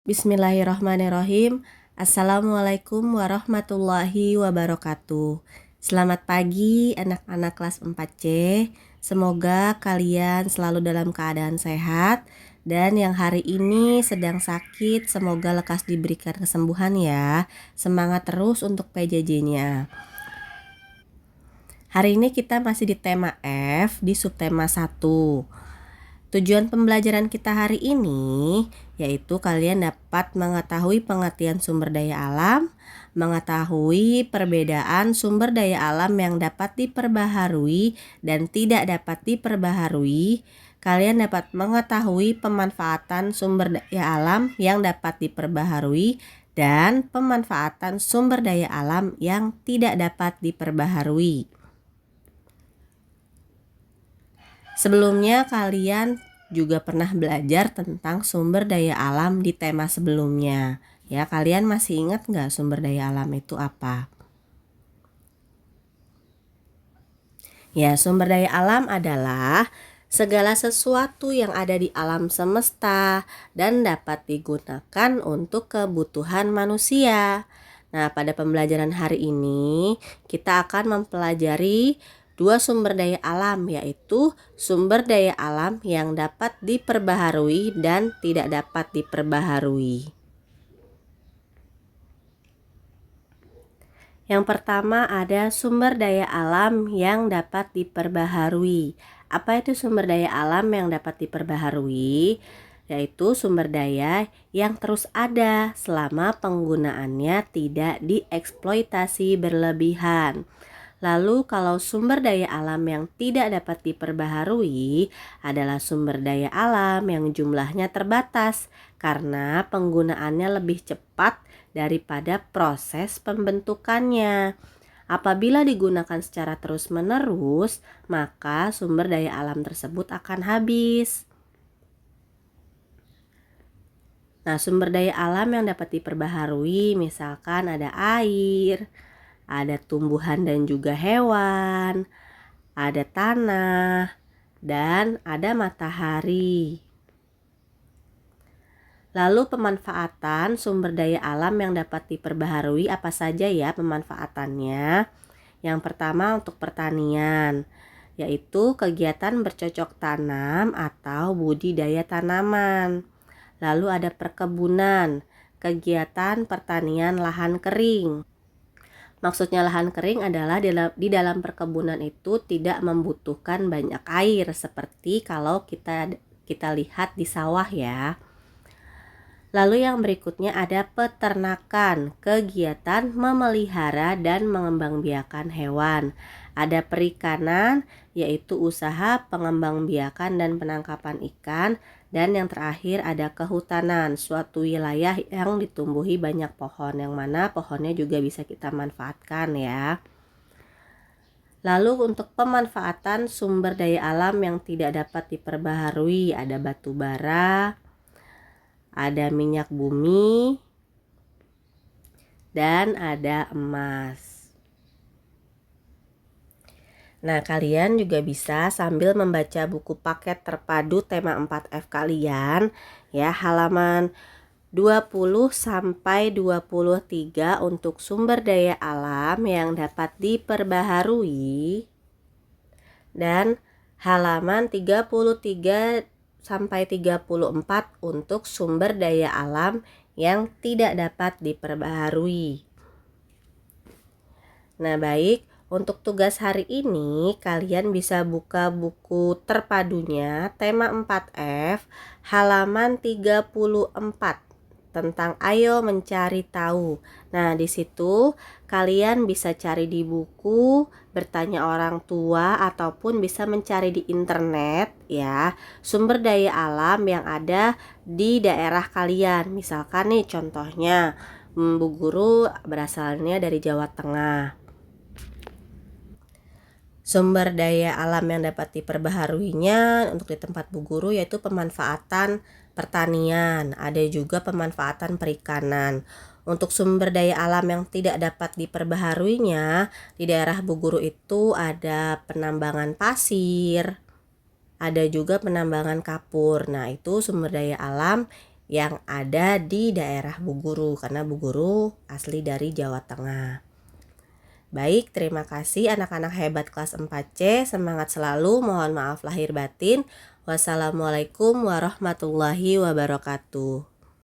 Bismillahirrahmanirrahim. Assalamualaikum warahmatullahi wabarakatuh. Selamat pagi anak-anak kelas 4C. Semoga kalian selalu dalam keadaan sehat. Dan yang hari ini sedang sakit, semoga lekas diberikan kesembuhan ya. Semangat terus untuk PJJ-nya. Hari ini kita masih di tema F, di subtema 1. Tujuan pembelajaran kita hari ini yaitu kalian dapat mengetahui pengertian sumber daya alam, mengetahui perbedaan sumber daya alam yang dapat diperbaharui dan tidak dapat diperbaharui. Kalian dapat mengetahui pemanfaatan sumber daya alam yang dapat diperbaharui dan pemanfaatan sumber daya alam yang tidak dapat diperbaharui. Sebelumnya kalian juga pernah belajar tentang sumber daya alam di tema sebelumnya. Ya, kalian masih ingat nggak sumber daya alam itu apa? Ya, sumber daya alam adalah segala sesuatu yang ada di alam semesta dan dapat digunakan untuk kebutuhan manusia. Nah, pada pembelajaran hari ini kita akan mempelajari dua sumber daya alam, yaitu sumber daya alam yang dapat diperbaharui dan tidak dapat diperbaharui. Yang pertama ada sumber daya alam yang dapat diperbaharui. Apa itu sumber daya alam yang dapat diperbaharui? Yaitu sumber daya yang terus ada selama penggunaannya tidak dieksploitasi berlebihan. Lalu kalau sumber daya alam yang tidak dapat diperbaharui adalah sumber daya alam yang jumlahnya terbatas karena penggunaannya lebih cepat daripada proses pembentukannya. Apabila digunakan secara terus-menerus, maka sumber daya alam tersebut akan habis. Nah, sumber daya alam yang dapat diperbaharui misalkan ada air, ada tumbuhan dan juga hewan, ada tanah, dan ada matahari. Lalu pemanfaatan sumber daya alam yang dapat diperbaharui apa saja ya pemanfaatannya? Yang pertama untuk pertanian, yaitu kegiatan bercocok tanam atau budidaya tanaman. Lalu ada perkebunan, kegiatan pertanian lahan kering. Maksudnya lahan kering adalah di dalam perkebunan itu tidak membutuhkan banyak air seperti kalau kita lihat di sawah ya. Lalu yang berikutnya ada peternakan, kegiatan memelihara dan mengembangbiakan hewan. Ada perikanan, yaitu usaha pengembangbiakan dan penangkapan ikan. Dan yang terakhir ada kehutanan, suatu wilayah yang ditumbuhi banyak pohon, yang mana pohonnya juga bisa kita manfaatkan ya. Lalu untuk pemanfaatan sumber daya alam yang tidak dapat diperbaharui ada batu bara, ada minyak bumi, dan ada emas. Nah, kalian juga bisa sambil membaca buku paket terpadu tema 4F kalian ya, halaman 20 sampai 23 untuk sumber daya alam yang dapat diperbaharui dan halaman 33 sampai 34 untuk sumber daya alam yang tidak dapat diperbaharui. Nah, baik. Untuk tugas hari ini, kalian bisa buka buku terpadunya tema 4F halaman 34 tentang ayo mencari tahu. Nah, di situ kalian bisa cari di buku, bertanya orang tua ataupun bisa mencari di internet ya, sumber daya alam yang ada di daerah kalian. Misalkan nih contohnya, Bu Guru berasalnya dari Jawa Tengah. Sumber daya alam yang dapat diperbaharuinya untuk di tempat Bu Guru yaitu pemanfaatan pertanian, ada juga pemanfaatan perikanan. Untuk sumber daya alam yang tidak dapat diperbaharuinya di daerah Bu Guru itu ada penambangan pasir, ada juga penambangan kapur. Nah, itu sumber daya alam yang ada di daerah Bu Guru, karena Bu Guru asli dari Jawa Tengah. Baik, terima kasih anak-anak hebat kelas 4C. Semangat selalu, mohon maaf lahir batin. Wassalamualaikum warahmatullahi wabarakatuh.